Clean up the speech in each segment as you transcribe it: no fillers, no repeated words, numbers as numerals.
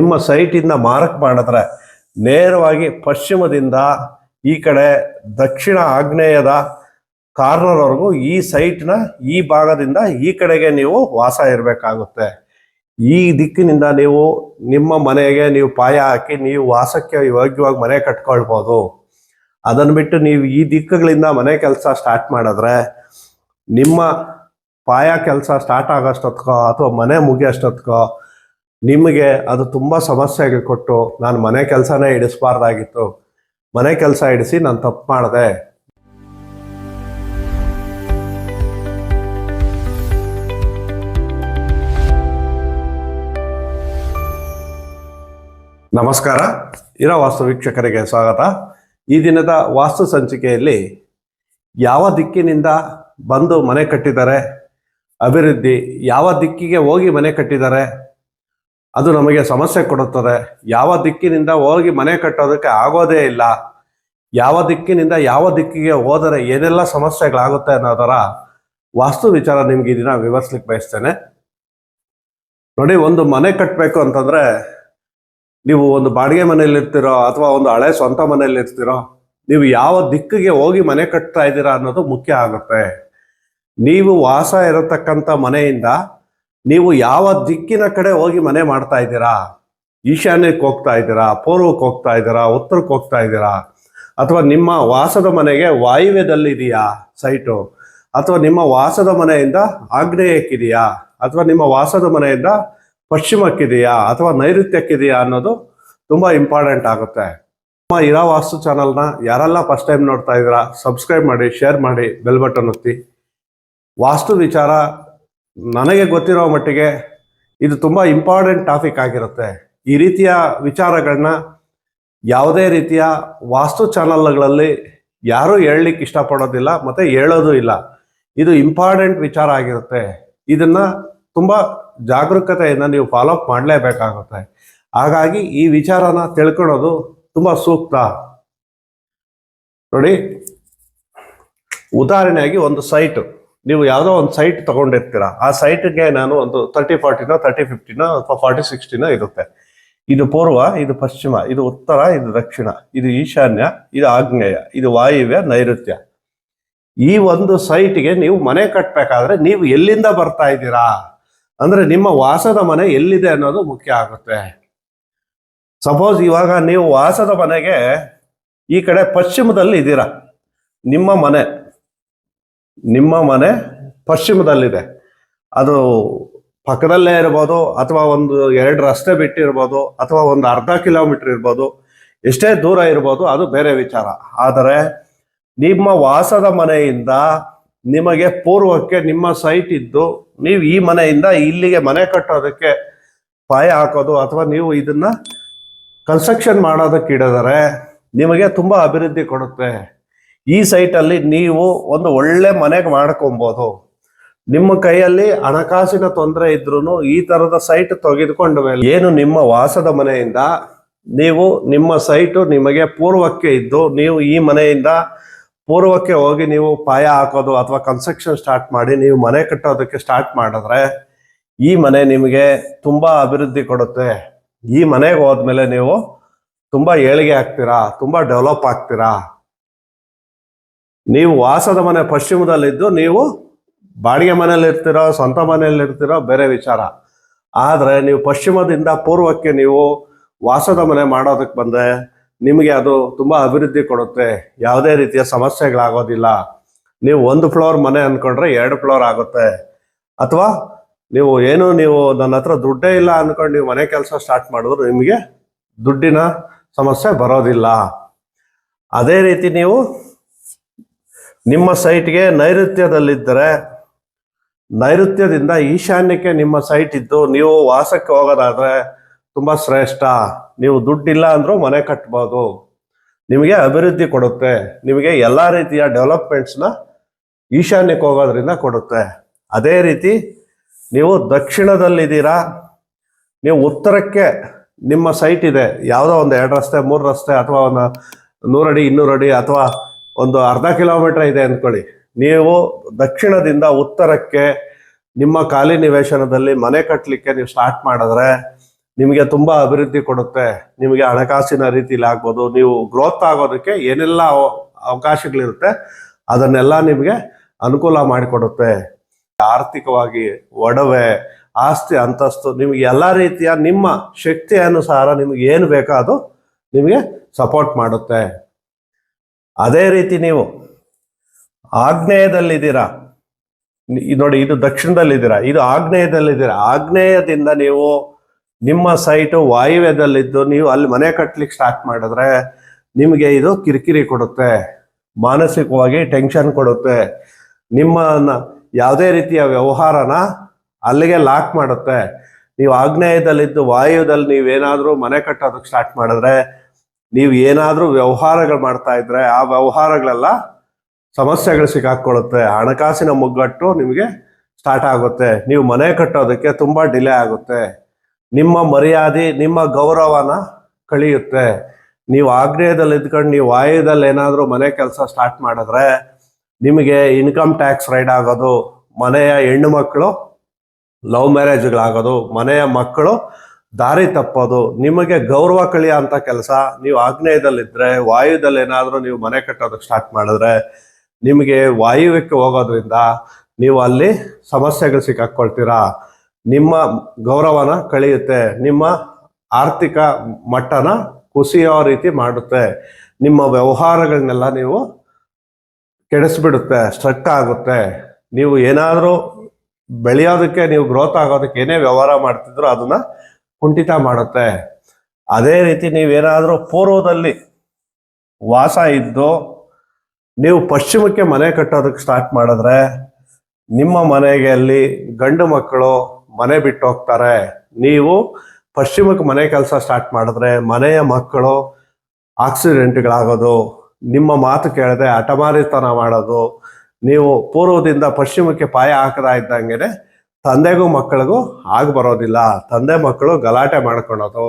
ನಿಮ್ಮ ಸೈಟಿಂದ ಮಾರ್ಕ್ ಮಾಡಿದ್ರೆ ನೇರವಾಗಿ ಪಶ್ಚಿಮದಿಂದ ಈ ಕಡೆ ದಕ್ಷಿಣ ಆಗ್ನೇಯದ ಕಾರ್ನರ್ವರೆಗೂ ಈ ಸೈಟ್ನ ಈ ಭಾಗದಿಂದ ಈ ಕಡೆಗೆ ನೀವು ವಾಸ ಇರಬೇಕಾಗುತ್ತೆ. ಈ ದಿಕ್ಕಿನಿಂದ ನೀವು ನಿಮ್ಮ ಮನೆಗೆ ನೀವು ಪಾಯ ಹಾಕಿ ನೀವು ವಾಸಕ್ಕೆ ಯೋಗ್ಯವಾಗಿ ಮನೆ ಕಟ್ಕೊಳ್ಬೋದು. ಅದನ್ನು ಬಿಟ್ಟು ನೀವು ಈ ದಿಕ್ಕುಗಳಿಂದ ಮನೆ ಕೆಲಸ ಸ್ಟಾರ್ಟ್ ಮಾಡಿದ್ರೆ ನಿಮ್ಮ ಪಾಯ ಕೆಲಸ ಸ್ಟಾರ್ಟ್ ಆಗೋಷ್ಟೊತ್ಕೋ ಅಥವಾ ಮನೆ ಮುಗಿಯೋಷ್ಟೊತ್ಕೋ ನಿಮಗೆ ಅದು ತುಂಬ ಸಮಸ್ಯೆಗೆ ಕೊಟ್ಟು ನಾನು ಮನೆ ಕೆಲಸನೇ ಇಡಿಸ್ಬಾರ್ದಾಗಿತ್ತು, ಮನೆ ಕೆಲಸ ಇಡಿಸಿ ನಾನು ತಪ್ಪು ಮಾಡಿದೆ. ನಮಸ್ಕಾರ, ಇರೋ ವಾಸ್ತು ವೀಕ್ಷಕರಿಗೆ ಸ್ವಾಗತ. ಈ ದಿನದ ವಾಸ್ತು ಸಂಚಿಕೆಯಲ್ಲಿ ಯಾವ ದಿಕ್ಕಿನಿಂದ ಬಂದು ಮನೆ ಕಟ್ಟಿದ್ದಾರೆ, ಅಭಿವೃದ್ಧಿ ಯಾವ ದಿಕ್ಕಿಗೆ ಹೋಗಿ ಮನೆ ಕಟ್ಟಿದ್ದಾರೆ ಅದು ನಮಗೆ ಸಮಸ್ಯೆ ಕೊಡುತ್ತದೆ, ಯಾವ ದಿಕ್ಕಿನಿಂದ ಹೋಗಿ ಮನೆ ಕಟ್ಟೋದಕ್ಕೆ ಆಗೋದೇ ಇಲ್ಲ, ಯಾವ ದಿಕ್ಕಿನಿಂದ ಯಾವ ದಿಕ್ಕಿಗೆ ಹೋದರೆ ಏನೆಲ್ಲ ಸಮಸ್ಯೆಗಳಾಗುತ್ತೆ ಅನ್ನೋದರ ವಾಸ್ತು ವಿಚಾರ ನಿಮ್ಗೆ ಈ ದಿನ ವಿವರಿಸ್ಲಿಕ್ಕೆ ಬಯಸ್ತೇನೆ. ನೋಡಿ, ಒಂದು ಮನೆ ಕಟ್ಟಬೇಕು ಅಂತಂದ್ರೆ ನೀವು ಒಂದು ಬಾಡಿಗೆ ಮನೆಯಲ್ಲಿ ಇರ್ತೀರೋ ಅಥವಾ ಒಂದು ಹಳೆ ಸ್ವಂತ ಮನೆಯಲ್ಲಿ ಇರ್ತೀರೋ, ನೀವು ಯಾವ ದಿಕ್ಕಿಗೆ ಹೋಗಿ ಮನೆ ಕಟ್ತಾ ಇದ್ದೀರಾ ಅನ್ನೋದು ಮುಖ್ಯ ಆಗುತ್ತೆ. ನೀವು ವಾಸ ಇರತಕ್ಕಂಥ ಮನೆಯಿಂದ ನೀವು ಯಾವ ದಿಕ್ಕಿನ ಕಡೆ ಹೋಗಿ ಮನೆ ಮಾಡ್ತಾ ಇದ್ದೀರಾ, ಈಶಾನ್ಯಕ್ಕೆ ಹೋಗ್ತಾ ಇದ್ದೀರಾ, ಪೂರ್ವಕ್ಕೆ ಹೋಗ್ತಾ ಇದ್ದೀರಾ, ಉತ್ತರಕ್ಕೆ ಹೋಗ್ತಾ ಇದ್ದೀರಾ, ಅಥವಾ ನಿಮ್ಮ ವಾಸದ ಮನೆಗೆ ವಾಯುವ್ಯದಲ್ಲಿದೆಯಾ ಸೈಟು, ಅಥವಾ ನಿಮ್ಮ ವಾಸದ ಮನೆಯಿಂದ ಆಗ್ನೇಯಕ್ಕಿದೆಯಾ, ಅಥವಾ ನಿಮ್ಮ ವಾಸದ ಮನೆಯಿಂದ ಪಶ್ಚಿಮಕ್ಕಿದೆಯಾ, ಅಥವಾ ನೈಋತ್ಯಕ್ಕಿದೆಯಾ ಅನ್ನೋದು ತುಂಬ ಇಂಪಾರ್ಟೆಂಟ್ ಆಗುತ್ತೆ. ನಮ್ಮ ಇರೋ ವಾಸ್ತು ಚಾನಲ್ನ ಯಾರೆಲ್ಲ ಫಸ್ಟ್ ಟೈಮ್ ನೋಡ್ತಾ ಇದ್ದೀರಾ ಸಬ್ಸ್ಕ್ರೈಬ್ ಮಾಡಿ, ಶೇರ್ ಮಾಡಿ, ಬೆಲ್ ಬಟನ್ ಒತ್ತಿ. ವಾಸ್ತು ವಿಚಾರ ನನಗೆ ಗೊತ್ತಿರೋ ಮಟ್ಟಿಗೆ ಇದು ತುಂಬ ಇಂಪಾರ್ಟೆಂಟ್ ಟಾಪಿಕ್ ಆಗಿರುತ್ತೆ. ಈ ರೀತಿಯ ವಿಚಾರಗಳನ್ನ ಯಾವುದೇ ರೀತಿಯ ವಾಸ್ತು ಚಾನಲ್ಗಳಲ್ಲಿ ಯಾರೂ ಹೇಳಲಿಕ್ಕೆ ಇಷ್ಟಪಡೋದಿಲ್ಲ ಮತ್ತು ಹೇಳೋದು ಇಲ್ಲ. ಇದು ಇಂಪಾರ್ಟೆಂಟ್ ವಿಚಾರ ಆಗಿರುತ್ತೆ. ಇದನ್ನು ತುಂಬ ಜಾಗರೂಕತೆಯಿಂದ ನೀವು ಫಾಲೋ ಅಪ್ ಮಾಡಲೇಬೇಕಾಗುತ್ತೆ. ಹಾಗಾಗಿ ಈ ವಿಚಾರನ ತಿಳ್ಕೊಳ್ಳೋದು ತುಂಬ ಸೂಕ್ತ. ನೋಡಿ, ಉದಾಹರಣೆಯಾಗಿ ಒಂದು ಸೈಟು, ನೀವು ಯಾವುದೋ ಒಂದು ಸೈಟ್ ತಗೊಂಡಿರ್ತೀರ, ಆ ಸೈಟ್ಗೆ ನಾನು ಒಂದು 30-40 30-50 ಅಥವಾ 40-60 ಇರುತ್ತೆ. ಇದು ಪೂರ್ವ, ಇದು ಪಶ್ಚಿಮ, ಇದು ಉತ್ತರ, ಇದು ದಕ್ಷಿಣ, ಇದು ಈಶಾನ್ಯ, ಇದು ಆಗ್ನೇಯ, ಇದು ವಾಯುವ್ಯ, ನೈಋತ್ಯ. ಈ ಒಂದು ಸೈಟ್ಗೆ ನೀವು ಮನೆ ಕಟ್ಟಬೇಕಾದ್ರೆ ನೀವು ಎಲ್ಲಿಂದ ಬರ್ತಾ ಇದ್ದೀರಾ ಅಂದ್ರೆ ನಿಮ್ಮ ವಾಸದ ಮನೆ ಎಲ್ಲಿದೆ ಅನ್ನೋದು ಮುಖ್ಯ ಆಗುತ್ತೆ. ಸಪೋಸ್ ಇವಾಗ ನೀವು ವಾಸದ ಮನೆಗೆ ಈ ಕಡೆ ಪಶ್ಚಿಮದಲ್ಲಿ ಇದ್ದೀರಾ, ನಿಮ್ಮ ಮನೆ ಪಶ್ಚಿಮದಲ್ಲಿದೆ, ಅದು ಪಕ್ಕದಲ್ಲೇ ಇರ್ಬೋದು, ಅಥವಾ ಒಂದು 2 ರಸ್ತೆ ಬಿಟ್ಟಿರ್ಬೋದು, ಅಥವಾ ಒಂದು ಅರ್ಧ ಕಿಲೋಮೀಟರ್ ಇರ್ಬೋದು, ಎಷ್ಟೇ ದೂರ ಇರ್ಬೋದು, ಅದು ಬೇರೆ ವಿಚಾರ. ಆದರೆ ನಿಮ್ಮ ವಾಸದ ಮನೆಯಿಂದ ನಿಮಗೆ ಪೂರ್ವಕ್ಕೆ ನಿಮ್ಮ ಸೈಟ್ ಇದ್ದು ನೀವು ಈ ಮನೆಯಿಂದ ಇಲ್ಲಿಗೆ ಮನೆ ಕಟ್ಟೋದಕ್ಕೆ ಪಾಯ ಹಾಕೋದು ಅಥವಾ ನೀವು ಇದನ್ನ ಕನ್ಸ್ಟ್ರಕ್ಷನ್ ಮಾಡೋದಕ್ಕೆ ಇಡಿದರೆ ನಿಮಗೆ ತುಂಬ ಅಭಿವೃದ್ಧಿ ಕೊಡುತ್ತೆ. ಈ ಸೈಟಲ್ಲಿ ನೀವು ಒಂದು ಒಳ್ಳೆ ಮನೆಗೆ ಮಾಡ್ಕೊಬೋದು. ನಿಮ್ಮ ಕೈಯಲ್ಲಿ ಹಣಕಾಸಿನ ತೊಂದರೆ ಇದ್ರೂ ಈ ಥರದ ಸೈಟ್ ತೆಗೆದುಕೊಂಡು ಏನು ನಿಮ್ಮ ವಾಸದ ಮನೆಯಿಂದ ನೀವು ನಿಮ್ಮ ಸೈಟು ನಿಮಗೆ ಪೂರ್ವಕ್ಕೆ ಇದ್ದು ನೀವು ಈ ಮನೆಯಿಂದ ಪೂರ್ವಕ್ಕೆ ಹೋಗಿ ನೀವು ಪಾಯ ಹಾಕೋದು ಅಥವಾ ಕನ್ಸ್ಟ್ರಕ್ಷನ್ ಸ್ಟಾರ್ಟ್ ಮಾಡಿ ನೀವು ಮನೆ ಕಟ್ಟೋದಕ್ಕೆ ಸ್ಟಾರ್ಟ್ ಮಾಡಿದ್ರೆ ಈ ಮನೆ ನಿಮಗೆ ತುಂಬ ಅಭಿವೃದ್ಧಿ ಕೊಡುತ್ತೆ. ಈ ಮನೆಗೆ ಹೋದ್ಮೇಲೆ ನೀವು ತುಂಬ ಏಳಿಗೆ ಆಗ್ತೀರಾ, ತುಂಬ ಡೆವಲಪ್ ಆಗ್ತೀರಾ. ನೀವು ವಾಸದ ಮನೆ ಪಶ್ಚಿಮದಲ್ಲಿದ್ದು ನೀವು ಬಾಡಿಗೆ ಮನೇಲಿ ಇರ್ತೀರೋ ಸ್ವಂತ ಮನೆಯಲ್ಲಿ ಇರ್ತೀರೋ ಬೇರೆ ವಿಚಾರ. ಆದರೆ ನೀವು ಪಶ್ಚಿಮದಿಂದ ಪೂರ್ವಕ್ಕೆ ನೀವು ವಾಸದ ಮನೆ ಮಾಡೋದಕ್ಕೆ ಬಂದರೆ ನಿಮಗೆ ಅದು ತುಂಬ ಅಭಿವೃದ್ಧಿ ಕೊಡುತ್ತೆ. ಯಾವುದೇ ರೀತಿಯ ಸಮಸ್ಯೆಗಳಾಗೋದಿಲ್ಲ. ನೀವು 1 ಫ್ಲೋರ್ ಮನೆ ಅಂದ್ಕೊಂಡ್ರೆ 2 ಫ್ಲೋರ್ ಆಗುತ್ತೆ. ಅಥವಾ ನೀವು ನನ್ನ ಹತ್ರ ದುಡ್ಡೇ ಇಲ್ಲ ಅಂದ್ಕೊಂಡು ನೀವು ಮನೆ ಕೆಲಸ ಸ್ಟಾರ್ಟ್ ಮಾಡಿದ್ರು ನಿಮಗೆ ದುಡ್ಡಿನ ಸಮಸ್ಯೆ ಬರೋದಿಲ್ಲ. ಅದೇ ರೀತಿ ನೀವು ನಿಮ್ಮ ಸೈಟ್ಗೆ ನೈಋತ್ಯದಲ್ಲಿದ್ದರೆ ನೈಋತ್ಯದಿಂದ ಈಶಾನ್ಯಕ್ಕೆ ನಿಮ್ಮ ಸೈಟ್ ಇದ್ದು ನೀವು ವಾಸಕ್ಕೆ ಹೋಗೋದಾದ್ರೆ ತುಂಬ ಶ್ರೇಷ್ಠ. ನೀವು ದುಡ್ಡಿಲ್ಲ ಅಂದ್ರೂ ಮನೆ ಕಟ್ಬೋದು, ನಿಮಗೆ ಅಭಿವೃದ್ಧಿ ಕೊಡುತ್ತೆ. ನಿಮಗೆ ಎಲ್ಲ ರೀತಿಯ ಡೆವಲಪ್ಮೆಂಟ್ಸ್ನ ಈಶಾನ್ಯಕ್ಕೆ ಹೋಗೋದ್ರಿಂದ ಕೊಡುತ್ತೆ. ಅದೇ ರೀತಿ ನೀವು ದಕ್ಷಿಣದಲ್ಲಿದ್ದೀರಾ, ನೀವು ಉತ್ತರಕ್ಕೆ ನಿಮ್ಮ ಸೈಟ್ ಇದೆ, ಯಾವುದೋ ಒಂದು 2 ರಸ್ತೆ 3 ರಸ್ತೆ ಅಥವಾ ಒಂದು 100 ಅಡಿ 200 ಅಡಿ ಅಥವಾ ಒಂದು ಅರ್ಧ ಕಿಲೋಮೀಟರ್ ಇದೆ ಅಂದ್ಕೊಳ್ಳಿ. ನೀವು ದಕ್ಷಿಣದಿಂದ ಉತ್ತರಕ್ಕೆ ನಿಮ್ಮ ಖಾಲಿ ನಿವೇಶನದಲ್ಲಿ ಮನೆ ಕಟ್ಟಲಿಕ್ಕೆ ನೀವು ಸ್ಟಾರ್ಟ್ ಮಾಡಿದ್ರೆ ನಿಮಗೆ ತುಂಬಾ ಅಭಿವೃದ್ಧಿ ಕೊಡುತ್ತೆ. ನಿಮಗೆ ಹಣಕಾಸಿನ ರೀತಿಯಲ್ಲಿ ಆಗ್ಬೋದು, ನೀವು ಗ್ರೋತ್ ಆಗೋದಕ್ಕೆ ಏನೆಲ್ಲ ಅವಕಾಶಗಳಿರುತ್ತೆ ಅದನ್ನೆಲ್ಲ ನಿಮಗೆ ಅನುಕೂಲ ಮಾಡಿಕೊಡುತ್ತೆ. ಆರ್ಥಿಕವಾಗಿ ಒಡವೆ, ಆಸ್ತಿ, ಅಂತಸ್ತು, ನಿಮಗೆ ಎಲ್ಲ ರೀತಿಯ ನಿಮ್ಮ ಶಕ್ತಿ ಅನುಸಾರ ನಿಮಗೆ ಏನು ಬೇಕೋ ಅದು ನಿಮಗೆ ಸಪೋರ್ಟ್ ಮಾಡುತ್ತೆ. ಅದೇ ರೀತಿ ನೀವು ಆಗ್ನೇಯದಲ್ಲಿದ್ದೀರಾ ನೋಡಿ, ಇದು ದಕ್ಷಿಣದಲ್ಲಿದ್ದೀರಾ, ಇದು ಆಗ್ನೇಯದಲ್ಲಿದ್ದೀರಾ. ಆಗ್ನೇಯದಿಂದ ನೀವು ನಿಮ್ಮ ಸೈಟು ವಾಯುವ್ಯದಲ್ಲಿದ್ದು ನೀವು ಅಲ್ಲಿ ಮನೆ ಕಟ್ಟಲಿಕ್ಕೆ ಸ್ಟಾರ್ಟ್ ಮಾಡಿದ್ರೆ ನಿಮಗೆ ಇದು ಕಿರಿಕಿರಿ ಕೊಡುತ್ತೆ, ಮಾನಸಿಕವಾಗಿ ಟೆನ್ಷನ್ ಕೊಡುತ್ತೆ. ನಿಮ್ಮನ್ನ ಯಾವುದೇ ರೀತಿಯ ವ್ಯವಹಾರನ ಅಲ್ಲಿಗೆ ಲಾಕ್ ಮಾಡುತ್ತೆ. ನೀವು ಆಗ್ನೇಯದಲ್ಲಿದ್ದು ವಾಯುವ್ಯದಲ್ಲಿ ನೀವೇನಾದರೂ ಮನೆ ಕಟ್ಟೋದಕ್ಕೆ ಸ್ಟಾರ್ಟ್ ಮಾಡಿದ್ರೆ, ನೀವು ಏನಾದರೂ ವ್ಯವಹಾರಗಳು ಮಾಡ್ತಾ ಇದ್ರೆ ಆ ವ್ಯವಹಾರಗಳೆಲ್ಲ ಸಮಸ್ಯೆಗಳು ಸಿಕ್ಕಾಕೊಳ್ಳುತ್ತೆ. ಹಣಕಾಸಿನ ಮುಗ್ಗಟ್ಟು ನಿಮಗೆ ಸ್ಟಾರ್ಟ್ ಆಗುತ್ತೆ. ನೀವು ಮನೆ ಕಟ್ಟೋದಕ್ಕೆ ತುಂಬಾ ಡಿಲೇ ಆಗುತ್ತೆ. ನಿಮ್ಮ ಮರ್ಯಾದೆ, ನಿಮ್ಮ ಗೌರವನ ಕಳೆಯುತ್ತೆ. ನೀವು ಆಗ್ನೇಯದಲ್ಲಿ ಇದ್ಕೊಂಡು ನೀವು ವಾಯುದಲ್ಲಿ ಏನಾದರೂ ಮನೆ ಕೆಲಸ ಸ್ಟಾರ್ಟ್ ಮಾಡಿದ್ರೆ ನಿಮಗೆ ಇನ್ಕಮ್ ಟ್ಯಾಕ್ಸ್ ರೈಡ್ ಆಗೋದು, ಮನೆಯ ಹೆಣ್ಣು ಮಕ್ಕಳು ಲವ್ ಮ್ಯಾರೇಜ್ಗಳಾಗೋದು, ಮನೆಯ ಮಕ್ಕಳು ದಾರಿ ತಪ್ಪೋದು, ನಿಮಗೆ ಗೌರವ ಕಳಿಯೋ ಅಂತ ಕೆಲಸ ನೀವು ಆಗ್ನೇಯದಲ್ಲಿದ್ದರೆ. ವಾಯುದಲ್ಲಿ ಏನಾದರೂ ನೀವು ಮನೆ ಕಟ್ಟೋದಕ್ಕೆ ಸ್ಟಾರ್ಟ್ ಮಾಡಿದ್ರೆ ನಿಮಗೆ ವಾಯುವ್ಯಕ್ಕೆ ಹೋಗೋದ್ರಿಂದ ನೀವು ಅಲ್ಲಿ ಸಮಸ್ಯೆಗಳು ಸಿಕ್ಕಾಕೊಳ್ತೀರಾ. ನಿಮ್ಮ ಗೌರವನ ಕಳೆಯುತ್ತೆ, ನಿಮ್ಮ ಆರ್ಥಿಕ ಮಟ್ಟನ ಕುಸಿಯೋ ರೀತಿ ಮಾಡುತ್ತೆ, ನಿಮ್ಮ ವ್ಯವಹಾರಗಳನ್ನೆಲ್ಲ ನೀವು ಕೆಡಿಸ್ಬಿಡುತ್ತೆ, ಸ್ಟ್ರಕ್ ಆಗುತ್ತೆ. ನೀವು ಏನಾದರೂ ಬೆಳೆಯೋದಕ್ಕೆ, ನೀವು ಗ್ರೋತ್ ಆಗೋದಕ್ಕೆ ಏನೇ ವ್ಯವಹಾರ ಮಾಡ್ತಿದ್ರು ಅದನ್ನ ಕುಂಠಿತ ಮಾಡುತ್ತೆ. ಅದೇ ರೀತಿ ನೀವೇನಾದರೂ ಪೂರ್ವದಲ್ಲಿ ವಾಸ ಇದ್ದು ನೀವು ಪಶ್ಚಿಮಕ್ಕೆ ಮನೆ ಕಟ್ಟೋದಕ್ಕೆ ಸ್ಟಾರ್ಟ್ ಮಾಡಿದ್ರೆ ನಿಮ್ಮ ಮನೆಗೆ ಅಲ್ಲಿ ಗಂಡು ಮಕ್ಕಳು ಮನೆ ಬಿಟ್ಟು ಹೋಗ್ತಾರೆ. ನೀವು ಪಶ್ಚಿಮಕ್ಕೆ ಮನೆ ಕೆಲಸ ಸ್ಟಾರ್ಟ್ ಮಾಡಿದ್ರೆ ಮನೆಯ ಮಕ್ಕಳು ಆಕ್ಸಿಡೆಂಟ್ಗಳಾಗೋದು, ನಿಮ್ಮ ಮಾತು ಕೇಳದೆ ಹಠಮಾರಿತನ ಮಾಡೋದು, ನೀವು ಪೂರ್ವದಿಂದ ಪಶ್ಚಿಮಕ್ಕೆ ಪಾಯ ಹಾಕದ ಇದ್ದಂಗೆನೆ ತಂದೆಗೂ ಮಕ್ಕಳಿಗೂ ಬರೋದಿಲ್ಲ. ತಂದೆ ಮಕ್ಕಳು ಗಲಾಟೆ ಮಾಡ್ಕೊಳೋದು,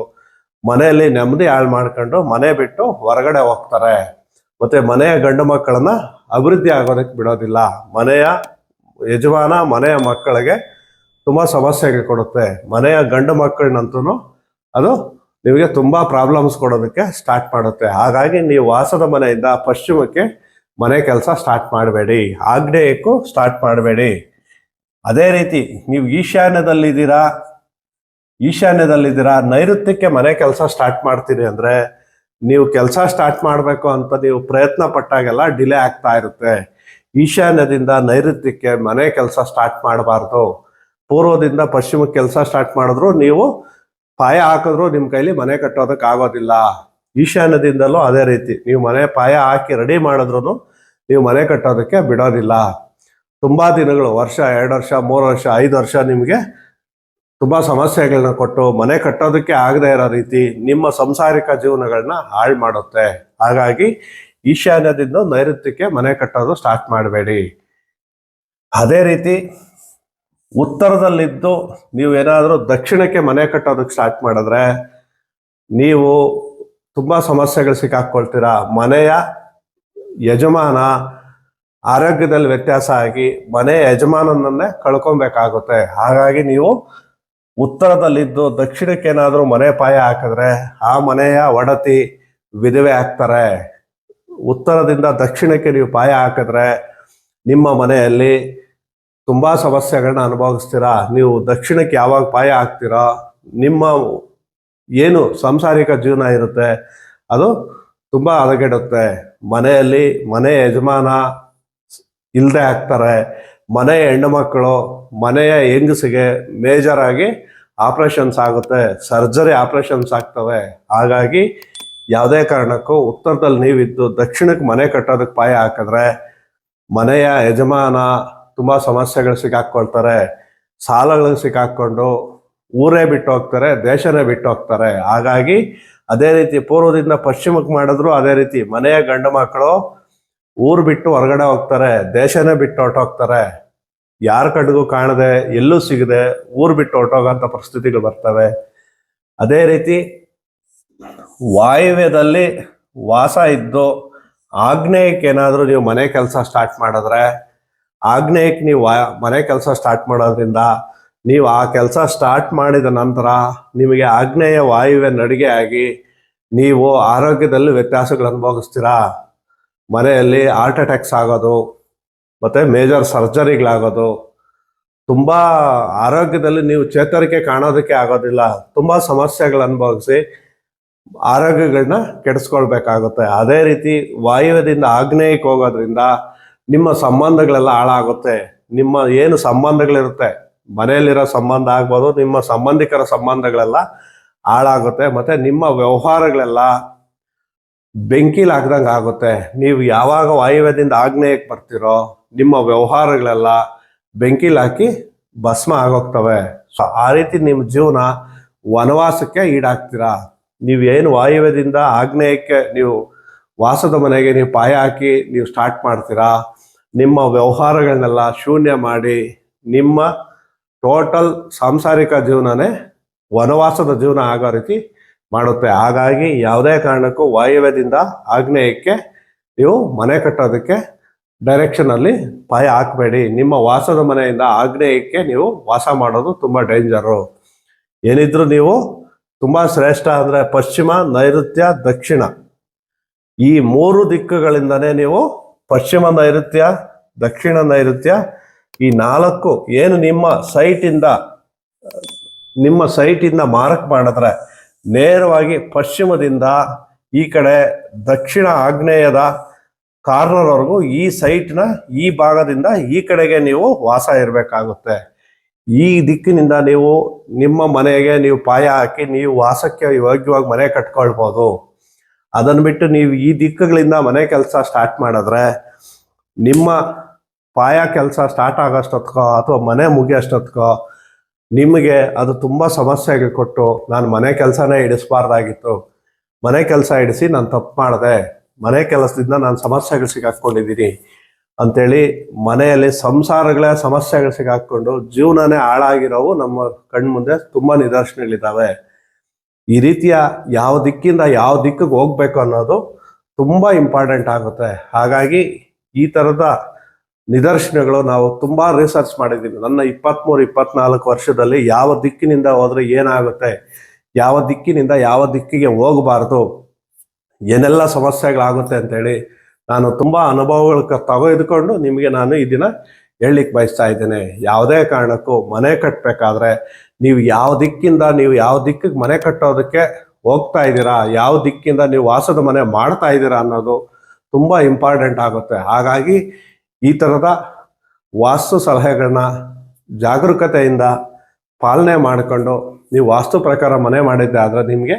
ಮನೆಯಲ್ಲಿ ನೆಮ್ಮದಿ ಹಾಳು ಮಾಡ್ಕೊಂಡು ಮನೆ ಬಿಟ್ಟು ಹೊರಗಡೆ ಹೋಗ್ತಾರೆ. ಮತ್ತೆ ಮನೆಯ ಗಂಡು ಮಕ್ಕಳನ್ನ ಅಭಿವೃದ್ಧಿ ಆಗೋದಕ್ಕೆ ಬಿಡೋದಿಲ್ಲ. ಮನೆಯ ಯಜಮಾನ ಮನೆಯ ಮಕ್ಕಳಿಗೆ ತುಂಬಾ ಸಮಸ್ಯೆಗೆ ಕೊಡುತ್ತೆ. ಮನೆಯ ಗಂಡು ಮಕ್ಕಳನ್ನಂತೂ ಅದು ನಿಮಗೆ ತುಂಬಾ ಪ್ರಾಬ್ಲಮ್ಸ್ ಕೊಡೋದಕ್ಕೆ ಸ್ಟಾರ್ಟ್ ಮಾಡುತ್ತೆ. ಹಾಗಾಗಿ ನೀವು ವಾಸದ ಮನೆಯಿಂದ ಪಶ್ಚಿಮಕ್ಕೆ ಮನೆ ಕೆಲಸ ಸ್ಟಾರ್ಟ್ ಮಾಡಬೇಡಿ, ಆಗ್ನೇಯಕ್ಕೂ ಸ್ಟಾರ್ಟ್ ಮಾಡಬೇಡಿ. ಅದೇ ರೀತಿ ನೀವು ಈಶಾನ್ಯದಲ್ಲಿದ್ದೀರಾ, ನೈಋತ್ಯಕ್ಕೆ ಮನೆ ಕೆಲಸ ಸ್ಟಾರ್ಟ್ ಮಾಡ್ತೀರಿ ಅಂದ್ರೆ ನೀವು ಕೆಲಸ ಸ್ಟಾರ್ಟ್ ಮಾಡಬೇಕು ಅಂತ ನೀವು ಪ್ರಯತ್ನ ಪಟ್ಟಾಗೆಲ್ಲ ಡಿಲೇ ಆಗ್ತಾ ಇರುತ್ತೆ. ಈಶಾನ್ಯದಿಂದ ನೈಋತ್ಯಕ್ಕೆ ಮನೆ ಕೆಲಸ ಸ್ಟಾರ್ಟ್ ಮಾಡಬಾರ್ದು. ಪೂರ್ವದಿಂದ ಪಶ್ಚಿಮಕ್ಕೆ ಕೆಲಸ ಸ್ಟಾರ್ಟ್ ಮಾಡಿದ್ರು ನೀವು ಪಾಯ ಹಾಕಿದ್ರು ನಿಮ್ಮ ಕೈಲಿ ಮನೆ ಕಟ್ಟೋದಕ್ಕೆ ಆಗೋದಿಲ್ಲ. ಈಶಾನ್ಯದಿಂದಲೂ ಅದೇ ರೀತಿ ನೀವು ಮನೆ ಪಾಯ ಹಾಕಿ ರೆಡಿ ಮಾಡಿದ್ರು ನೀವು ಮನೆ ಕಟ್ಟೋದಕ್ಕೆ ಬಿಡೋದಿಲ್ಲ. ತುಂಬಾ ದಿನಗಳು, ವರ್ಷ, 2 ವರ್ಷ, 3 ವರ್ಷ, 5 ವರ್ಷ ನಿಮಗೆ ತುಂಬಾ ಸಮಸ್ಯೆಗಳನ್ನ ಕೊಟ್ಟು ಮನೆ ಕಟ್ಟೋದಕ್ಕೆ ಆಗದೆ ಇರೋ ರೀತಿ ನಿಮ್ಮ ಸಂಸಾರಿಕ ಜೀವನಗಳನ್ನ ಹಾಳು ಮಾಡುತ್ತೆ. ಹಾಗಾಗಿ ಈಶಾನ್ಯದಿಂದ ನೈಋತ್ಯಕ್ಕೆ ಮನೆ ಕಟ್ಟೋದು ಸ್ಟಾರ್ಟ್ ಮಾಡಬೇಡಿ. ಅದೇ ರೀತಿ ಉತ್ತರದಲ್ಲಿದ್ದು ನೀವು ಏನಾದರೂ ದಕ್ಷಿಣಕ್ಕೆ ಮನೆ ಕಟ್ಟೋದಕ್ಕೆ ಸ್ಟಾರ್ಟ್ ಮಾಡಿದ್ರೆ ನೀವು ತುಂಬಾ ಸಮಸ್ಯೆಗಳು ಸಿಕ್ಕಾಕೊಳ್ತೀರಾ. ಮನೆಯ ಯಜಮಾನ ಆರೋಗ್ಯದಲ್ಲಿ ವ್ಯತ್ಯಾಸ ಆಗಿ ಮನೆಯ ಯಜಮಾನನನ್ನೇ ಕಳ್ಕೊಬೇಕಾಗುತ್ತೆ. ಹಾಗಾಗಿ ನೀವು ಉತ್ತರದಲ್ಲಿದ್ದು ದಕ್ಷಿಣಕ್ಕೆ ಏನಾದರೂ ಮನೆ ಪಾಯ ಹಾಕಿದ್ರೆ ಆ ಮನೆಯ ಒಡತಿ ವಿಧವೆ ಆಗ್ತಾರೆ. ಉತ್ತರದಿಂದ ದಕ್ಷಿಣಕ್ಕೆ ನೀವು ಪಾಯ ಹಾಕಿದ್ರೆ ನಿಮ್ಮ ಮನೆಯಲ್ಲಿ ತುಂಬಾ ಸಮಸ್ಯೆಗಳನ್ನ ಅನುಭವಿಸ್ತೀರಾ. ನೀವು ದಕ್ಷಿಣಕ್ಕೆ ಯಾವಾಗ ಪಾಯ ಹಾಕ್ತೀರಾ ನಿಮ್ಮ ಏನು ಸಾಂಸಾರಿಕ ಜೀವನ ಇರುತ್ತೆ ಅದು ತುಂಬಾ ಹದಗೆಡುತ್ತೆ. ಮನೆಯಲ್ಲಿ ಮನೆ ಯಜಮಾನ ಇಲ್ಲದೆ ಆಗ್ತಾರೆ. ಮನೆಯ ಹೆಣ್ಣು ಮಕ್ಕಳು, ಮನೆಯ ಹೆಂಗಸಿಗೆ ಮೇಜರ್ ಆಗಿ ಆಪರೇಷನ್ಸ್ ಆಗುತ್ತೆ, ಸರ್ಜರಿ ಆಪರೇಷನ್ಸ್ ಆಗ್ತವೆ. ಹಾಗಾಗಿ ಯಾವುದೇ ಕಾರಣಕ್ಕೂ ಉತ್ತರದಲ್ಲಿ ನೀವಿದ್ದು ದಕ್ಷಿಣಕ್ಕೆ ಮನೆ ಕಟ್ಟೋದಕ್ಕೆ ಪಾಯ ಹಾಕಿದ್ರೆ ಮನೆಯ ಯಜಮಾನ ತುಂಬಾ ಸಮಸ್ಯೆಗಳು ಸಿಕ್ಕಾಕೊಳ್ತಾರೆ. ಸಾಲಗಳಿಗೆ ಸಿಕ್ಕಾಕೊಂಡು ಊರೇ ಬಿಟ್ಟು ಹೋಗ್ತಾರೆ, ದೇಶನೇ ಬಿಟ್ಟು ಹೋಗ್ತಾರೆ. ಹಾಗಾಗಿ ಅದೇ ರೀತಿ ಪೂರ್ವದಿಂದ ಪಶ್ಚಿಮಕ್ಕೆ ಮಾಡಿದ್ರು ಅದೇ ರೀತಿ ಮನೆಯ ಗಂಡು ಮಕ್ಕಳು ಊರು ಬಿಟ್ಟು ಹೊರಗಡೆ ಹೋಗ್ತಾರೆ, ದೇಶನೇ ಬಿಟ್ಟು ಹೊರಟೋಗ್ತಾರೆ. ಯಾರ ಕಡೆಗೂ ಕಾಣದೆ, ಎಲ್ಲೂ ಸಿಗದೆ ಊರು ಬಿಟ್ಟು ಹೊರಟೋಗಂತ ಪರಿಸ್ಥಿತಿಗಳು ಬರ್ತವೆ. ಅದೇ ರೀತಿ ವಾಯುವ್ಯದಲ್ಲಿ ವಾಸ ಇದ್ದು ಆಗ್ನೇಯಕ್ಕೆ ಏನಾದರೂ ನೀವು ಮನೆ ಕೆಲಸ ಸ್ಟಾರ್ಟ್ ಮಾಡಿದ್ರೆ, ಆಗ್ನೇಯಕ್ಕೆ ನೀವು ಮನೆ ಕೆಲಸ ಸ್ಟಾರ್ಟ್ ಮಾಡೋದ್ರಿಂದ ನೀವು ಆ ಕೆಲಸ ಸ್ಟಾರ್ಟ್ ಮಾಡಿದ ನಂತರ ನಿಮಗೆ ಆಗ್ನೇಯ ವಾಯುವ್ಯ ನಡಿಗೆ ಆಗಿ ನೀವು ಆರೋಗ್ಯದಲ್ಲಿ ವ್ಯತ್ಯಾಸಗಳು ಅನುಭವಿಸ್ತೀರಾ. ಮನೆಯಲ್ಲಿ ಹಾರ್ಟ್ ಅಟ್ಯಾಕ್ಸ್ ಆಗೋದು, ಮತ್ತು ಮೇಜರ್ ಸರ್ಜರಿಗಳಾಗೋದು, ತುಂಬ ಆರೋಗ್ಯದಲ್ಲಿ ನೀವು ಚೇತರಿಕೆ ಕಾಣೋದಕ್ಕೆ ಆಗೋದಿಲ್ಲ. ತುಂಬ ಸಮಸ್ಯೆಗಳು ಅನುಭವಿಸಿ ಆರೋಗ್ಯಗಳನ್ನ ಕೆಡಿಸ್ಕೊಳ್ಬೇಕಾಗುತ್ತೆ. ಅದೇ ರೀತಿ ವಾಯುವ್ಯದಿಂದ ಆಗ್ನೇಯಕ್ಕೆ ಹೋಗೋದ್ರಿಂದ ನಿಮ್ಮ ಸಂಬಂಧಗಳೆಲ್ಲ ಹಾಳಾಗುತ್ತೆ. ನಿಮ್ಮ ಏನು ಸಂಬಂಧಗಳಿರುತ್ತೆ, ಮನೆಯಲ್ಲಿರೋ ಸಂಬಂಧ ಆಗ್ಬೋದು, ನಿಮ್ಮ ಸಂಬಂಧಿಕರ ಸಂಬಂಧಗಳೆಲ್ಲ ಹಾಳಾಗುತ್ತೆ. ಮತ್ತು ನಿಮ್ಮ ವ್ಯವಹಾರಗಳೆಲ್ಲ ಬೆಂಕಿಲಿ ಹಾಕ್ದಂಗೆ ಆಗುತ್ತೆ. ನೀವು ಯಾವಾಗ ವಾಯುವ್ಯದಿಂದ ಆಗ್ನೇಯಕ್ಕೆ ಬರ್ತೀರೋ ನಿಮ್ಮ ವ್ಯವಹಾರಗಳೆಲ್ಲ ಬೆಂಕಿಲಿ ಹಾಕಿ ಭಸ್ಮ ಆಗೋಗ್ತವೆ. ಸೊ ಆ ರೀತಿ ನಿಮ್ಮ ಜೀವನ ವನವಾಸಕ್ಕೆ ಈಡಾಗ್ತೀರಾ. ನೀವು ಏನು ವಾಯುವ್ಯದಿಂದ ಆಗ್ನೇಯಕ್ಕೆ ನೀವು ವಾಸದ ಮನೆಗೆ ನೀವು ಪಾಯ ಹಾಕಿ ನೀವು ಸ್ಟಾರ್ಟ್ ಮಾಡ್ತೀರಾ, ನಿಮ್ಮ ವ್ಯವಹಾರಗಳನ್ನೆಲ್ಲ ಶೂನ್ಯ ಮಾಡಿ ನಿಮ್ಮ ಟೋಟಲ್ ಸಾಂಸಾರಿಕ ಜೀವನನೇ ವನವಾಸದ ಜೀವನ ಆಗೋ ರೀತಿ ಮಾಡುತ್ತೆ. ಹಾಗಾಗಿ ಯಾವುದೇ ಕಾರಣಕ್ಕೂ ವಾಯುವ್ಯದಿಂದ ಆಗ್ನೇಯಕ್ಕೆ ನೀವು ಮನೆ ಕಟ್ಟೋದಕ್ಕೆ ಡೈರೆಕ್ಷನಲ್ಲಿ ಪಾಯ ಹಾಕಬೇಡಿ. ನಿಮ್ಮ ವಾಸದ ಮನೆಯಿಂದ ಆಗ್ನೇಯಕ್ಕೆ ನೀವು ವಾಸ ಮಾಡೋದು ತುಂಬ ಡೇಂಜರು. ಏನಿದ್ರು ನೀವು ತುಂಬ ಶ್ರೇಷ್ಠ ಅಂದರೆ ಪಶ್ಚಿಮ, ನೈಋತ್ಯ, ದಕ್ಷಿಣ ಈ 3 ದಿಕ್ಕುಗಳಿಂದನೇ ನೀವು ಪಶ್ಚಿಮ ನೈಋತ್ಯ, ದಕ್ಷಿಣ ನೈಋತ್ಯ ಈ 4 ಏನು ನಿಮ್ಮ ಸೈಟಿಂದ ಮಾರ್ಕ್ ಮಾಡಿದ್ರೆ ನೇರವಾಗಿ ಪಶ್ಚಿಮದಿಂದ ಈ ಕಡೆ ದಕ್ಷಿಣ ಆಗ್ನೇಯದ ಕಾರ್ನರ್ವರೆಗೂ ಈ ಸೈಟ್ನ ಈ ಭಾಗದಿಂದ ಈ ಕಡೆಗೆ ನೀವು ವಾಸ ಇರಬೇಕಾಗುತ್ತೆ. ಈ ದಿಕ್ಕಿನಿಂದ ನೀವು ನಿಮ್ಮ ಮನೆಗೆ ನೀವು ಪಾಯ ಹಾಕಿ ನೀವು ವಾಸಕ್ಕೆ ಯೋಗ್ಯವಾಗಿ ಮನೆ ಕಟ್ಕೊಳ್ಬೋದು. ಅದನ್ನು ಬಿಟ್ಟು ನೀವು ಈ ದಿಕ್ಕುಗಳಿಂದ ಮನೆ ಕೆಲಸ ಸ್ಟಾರ್ಟ್ ಮಾಡಿದ್ರೆ ನಿಮ್ಮ ಪಾಯ ಕೆಲಸ ಸ್ಟಾರ್ಟ್ ಆಗೋಷ್ಟೊತ್ಕೋ ಅಥವಾ ಮನೆ ಮುಗಿಯೋಷ್ಟೊತ್ಕೋ ನಿಮಗೆ ಅದು ತುಂಬ ಸಮಸ್ಯೆಗೆ ಕೊಟ್ಟು ನಾನು ಮನೆ ಕೆಲಸನೇ ಇಡಿಸ್ಬಾರ್ದಾಗಿತ್ತು, ಮನೆ ಕೆಲಸ ಇಡಿಸಿ ನಾನು ತಪ್ಪು ಮಾಡಿದೆ, ಮನೆ ಕೆಲಸದಿಂದ ನಾನು ಸಮಸ್ಯೆಗಳು ಸಿಗಾಕೊಂಡಿದ್ದೀನಿ ಅಂಥೇಳಿ ಮನೆಯಲ್ಲಿ ಸಮಸ್ಯೆಗಳು ಸಿಗಾಕೊಂಡು ಜೀವನನೇ ಹಾಳಾಗಿರೋವು ನಮ್ಮ ಕಣ್ಮುಂದೆ ತುಂಬ ನಿದರ್ಶನಗಳಿದ್ದಾವೆ. ಈ ರೀತಿಯ ಯಾವ ದಿಕ್ಕಿಂದ ಯಾವ ದಿಕ್ಕಿಗೆ ಹೋಗ್ಬೇಕು ಅನ್ನೋದು ತುಂಬ ಇಂಪಾರ್ಟೆಂಟ್ ಆಗುತ್ತೆ. ಹಾಗಾಗಿ ಈ ಥರದ ನಿದರ್ಶನಗಳು ನಾವು ತುಂಬ ರಿಸರ್ಚ್ ಮಾಡಿದ್ದೀವಿ. ನನ್ನ 23-24 ವರ್ಷದಲ್ಲಿ ಯಾವ ದಿಕ್ಕಿನಿಂದ ಹೋದ್ರೆ ಏನಾಗುತ್ತೆ, ಯಾವ ದಿಕ್ಕಿನಿಂದ ಯಾವ ದಿಕ್ಕಿಗೆ ಹೋಗಬಾರ್ದು, ಏನೆಲ್ಲ ಸಮಸ್ಯೆಗಳಾಗುತ್ತೆ ಅಂತೇಳಿ ನಾನು ತುಂಬ ಅನುಭವಗಳು ತೆಗೆದುಕೊಂಡು ನಿಮಗೆ ನಾನು ಈ ದಿನ ಹೇಳಲಿಕ್ಕೆ ಬಯಸ್ತಾ ಇದ್ದೇನೆ. ಯಾವುದೇ ಕಾರಣಕ್ಕೂ ಮನೆ ಕಟ್ಟಬೇಕಾದ್ರೆ ನೀವು ಯಾವ ದಿಕ್ಕಿಗೆ ಮನೆ ಕಟ್ಟೋದಕ್ಕೆ ಹೋಗ್ತಾ ಇದ್ದೀರಾ, ಯಾವ ದಿಕ್ಕಿಂದ ನೀವು ವಾಸದ ಮನೆ ಮಾಡ್ತಾ ಇದ್ದೀರಾ ಅನ್ನೋದು ತುಂಬ ಇಂಪಾರ್ಟೆಂಟ್ ಆಗುತ್ತೆ. ಹಾಗಾಗಿ ಈ ಥರದ ವಾಸ್ತು ಸಲಹೆಗಳನ್ನ ಜಾಗರೂಕತೆಯಿಂದ ಪಾಲನೆ ಮಾಡಿಕೊಂಡು ನೀವು ವಾಸ್ತು ಪ್ರಕಾರ ಮನೆ ಮಾಡಿದ್ದೆ ಆದರೆ ನಿಮಗೆ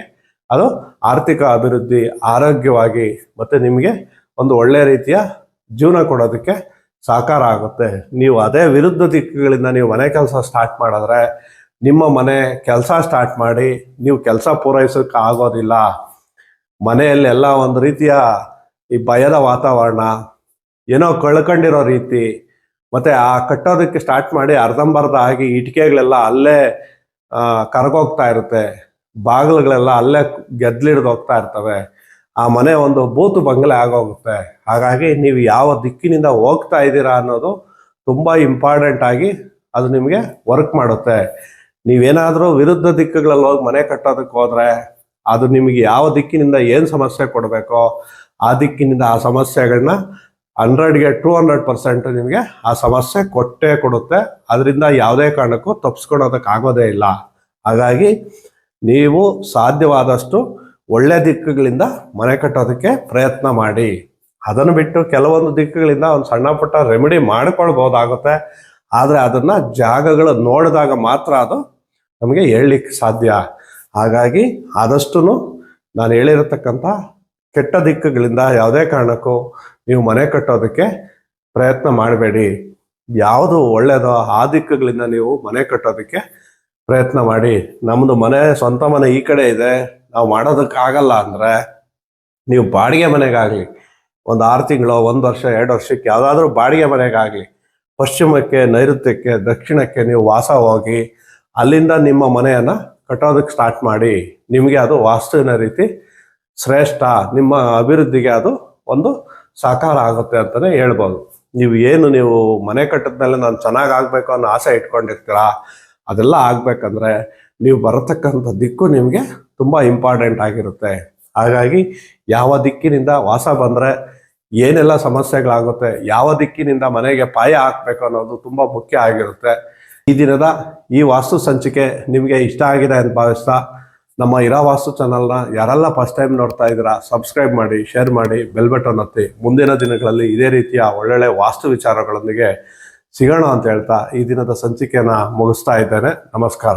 ಅದು ಆರ್ಥಿಕ ಅಭಿವೃದ್ಧಿ, ಆರೋಗ್ಯವಾಗಿ ಮತ್ತು ನಿಮಗೆ ಒಂದು ಒಳ್ಳೆಯ ರೀತಿಯ ಜೀವನ ಕೊಡೋದಕ್ಕೆ ಸಹಕಾರ ಆಗುತ್ತೆ. ನೀವು ಅದೇ ವಿರುದ್ಧ ದಿಕ್ಕುಗಳಿಂದ ನೀವು ಮನೆ ಕೆಲಸ ಸ್ಟಾರ್ಟ್ ಮಾಡಿದ್ರೆ ನಿಮ್ಮ ಮನೆ ಕೆಲಸ ಸ್ಟಾರ್ಟ್ ಮಾಡಿ ನೀವು ಕೆಲಸ ಪೂರೈಸೋಕ್ಕೆ ಆಗೋದಿಲ್ಲ. ಮನೆಯಲ್ಲೆಲ್ಲ ಒಂದು ರೀತಿಯ ಈ ಭಯದ ವಾತಾವರಣ, ಏನೋ ಕಳ್ಕೊಂಡಿರೋ ರೀತಿ, ಮತ್ತು ಆ ಕಟ್ಟೋದಕ್ಕೆ ಸ್ಟಾರ್ಟ್ ಮಾಡಿ ಅರ್ಧಂಬರ್ಧ ಆಗಿ ಇಟಿಕೆಗಳೆಲ್ಲ ಅಲ್ಲೇ ಕರಗೋಗ್ತಾ ಇರುತ್ತೆ, ಬಾಗಿಲುಗಳೆಲ್ಲ ಅಲ್ಲೇ ಗೆದ್ಲಿಡ್ದು ಹೋಗ್ತಾ ಇರ್ತವೆ, ಆ ಮನೆ ಒಂದು ಬೂತು ಬಂಗಲೆ ಆಗೋಗುತ್ತೆ. ಹಾಗಾಗಿ ನೀವು ಯಾವ ದಿಕ್ಕಿನಿಂದ ಹೋಗ್ತಾ ಇದ್ದೀರಾ ಅನ್ನೋದು ತುಂಬ ಇಂಪಾರ್ಟೆಂಟ್ ಆಗಿ ಅದು ನಿಮಗೆ ವರ್ಕ್ ಮಾಡುತ್ತೆ. ನೀವೇನಾದರೂ ವಿರುದ್ಧ ದಿಕ್ಕುಗಳಲ್ಲಿ ಹೋಗಿ ಮನೆ ಕಟ್ಟೋದಕ್ಕೆ ಹೋದರೆ ಅದು ನಿಮಗೆ ಯಾವ ದಿಕ್ಕಿನಿಂದ ಏನು ಸಮಸ್ಯೆ ಕೊಡಬೇಕೋ ಆ ದಿಕ್ಕಿನಿಂದ ಆ ಸಮಸ್ಯೆಗಳನ್ನ 100ಗೆ 200% ನಿಮಗೆ ಆ ಸಮಸ್ಯೆ ಕೊಟ್ಟೇ ಕೊಡುತ್ತೆ. ಅದರಿಂದ ಯಾವುದೇ ಕಾರಣಕ್ಕೂ ತಪ್ಪಿಸ್ಕೊಳೋದಕ್ಕಾಗೋದೇ ಇಲ್ಲ. ಹಾಗಾಗಿ ನೀವು ಸಾಧ್ಯವಾದಷ್ಟು ಒಳ್ಳೆ ದಿಕ್ಕುಗಳಿಂದ ಮನೆ ಕಟ್ಟೋದಕ್ಕೆ ಪ್ರಯತ್ನ ಮಾಡಿ. ಅದನ್ನು ಬಿಟ್ಟು ಕೆಲವೊಂದು ದಿಕ್ಕುಗಳಿಂದ ಒಂದು ಸಣ್ಣ ಪುಟ್ಟ ರೆಮಿಡಿ ಮಾಡ್ಕೊಳ್ಬೋದಾಗುತ್ತೆ. ಆದರೆ ಅದನ್ನು ಜಾಗಗಳು ನೋಡಿದಾಗ ಮಾತ್ರ ಅದು ನಮಗೆ ಹೇಳಲಿಕ್ಕೆ ಸಾಧ್ಯ. ಹಾಗಾಗಿ ಆದಷ್ಟು ನಾನು ಹೇಳಿರತಕ್ಕಂಥ ಕೆಟ್ಟ ದಿಕ್ಕುಗಳಿಂದ ಯಾವುದೇ ಕಾರಣಕ್ಕೂ ನೀವು ಮನೆ ಕಟ್ಟೋದಕ್ಕೆ ಪ್ರಯತ್ನ ಮಾಡಬೇಡಿ. ಯಾವುದು ಒಳ್ಳೆಯದೋ ಆ ದಿಕ್ಕುಗಳಿಂದ ನೀವು ಮನೆ ಕಟ್ಟೋದಕ್ಕೆ ಪ್ರಯತ್ನ ಮಾಡಿ. ನಮ್ಮದು ಸ್ವಂತ ಮನೆ ಈ ಕಡೆ ಇದೆ, ನಾವು ಮಾಡೋದಕ್ಕಾಗಲ್ಲ ಅಂದರೆ ನೀವು ಬಾಡಿಗೆ ಮನೆಗಾಗಲಿ, ಒಂದು 6 ತಿಂಗಳು, 1 ವರ್ಷ, 2 ವರ್ಷಕ್ಕೆ ಯಾವುದಾದ್ರೂ ಬಾಡಿಗೆ ಮನೆಗಾಗಲಿ ಪಶ್ಚಿಮಕ್ಕೆ, ನೈಋತ್ಯಕ್ಕೆ, ದಕ್ಷಿಣಕ್ಕೆ ನೀವು ವಾಸ ಹೋಗಿ ಅಲ್ಲಿಂದ ನಿಮ್ಮ ಮನೆಯನ್ನು ಕಟ್ಟೋದಕ್ಕೆ ಸ್ಟಾರ್ಟ್ ಮಾಡಿ. ನಿಮಗೆ ಅದು ವಾಸ್ತುವಿನ ರೀತಿ ಶ್ರೇಷ್ಠ, ನಿಮ್ಮ ಅಭಿವೃದ್ಧಿಗೆ ಅದು ಒಂದು ಸಹಕಾರ ಆಗುತ್ತೆ ಅಂತಲೇ ಹೇಳ್ಬೋದು. ನೀವು ಮನೆ ಕಟ್ಟಿದ್ಮೇಲೆ ನಾನು ಚೆನ್ನಾಗಿ ಆಗಬೇಕು ಅನ್ನೋ ಆಸೆ ಇಟ್ಕೊಂಡಿರ್ತೀರಾ, ಅದೆಲ್ಲ ಆಗ್ಬೇಕಂದ್ರೆ ನೀವು ಬರತಕ್ಕಂಥ ದಿಕ್ಕು ನಿಮಗೆ ತುಂಬ ಇಂಪಾರ್ಟೆಂಟ್ ಆಗಿರುತ್ತೆ. ಹಾಗಾಗಿ ಯಾವ ದಿಕ್ಕಿನಿಂದ ವಾಸ ಬಂದರೆ ಏನೆಲ್ಲ ಸಮಸ್ಯೆಗಳಾಗುತ್ತೆ, ಯಾವ ದಿಕ್ಕಿನಿಂದ ಮನೆಗೆ ಪಾಯ ಹಾಕ್ಬೇಕು ಅನ್ನೋದು ತುಂಬ ಮುಖ್ಯ ಆಗಿರುತ್ತೆ. ಈ ದಿನದ ಈ ವಾಸ್ತು ಸಂಚಿಕೆ ನಿಮಗೆ ಇಷ್ಟ ಆಗಿದೆ ಅಂತ ಭಾವಿಸ್ತಾ, ನಮ್ಮ ಇರಾ ವಾಸ್ತು ಚಾನಲ್ನ ಯಾರೆಲ್ಲ ಫಸ್ಟ್ ಟೈಮ್ ನೋಡ್ತಾ ಇದ್ದೀರಾ ಸಬ್ಸ್ಕ್ರೈಬ್ ಮಾಡಿ, ಶೇರ್ ಮಾಡಿ, ಬೆಲ್ ಬಟನ್ ಒತ್ತಿ. ಮುಂದಿನ ದಿನಗಳಲ್ಲಿ ಇದೇ ರೀತಿಯ ಒಳ್ಳೊಳ್ಳೆ ವಾಸ್ತು ವಿಚಾರಗಳೊಂದಿಗೆ ಸಿಗೋಣ ಅಂತ ಹೇಳ್ತಾ ಈ ದಿನದ ಸಂಚಿಕೆಯನ್ನು ಮುಗಿಸ್ತಾ ಇದ್ದೇನೆ. ನಮಸ್ಕಾರ.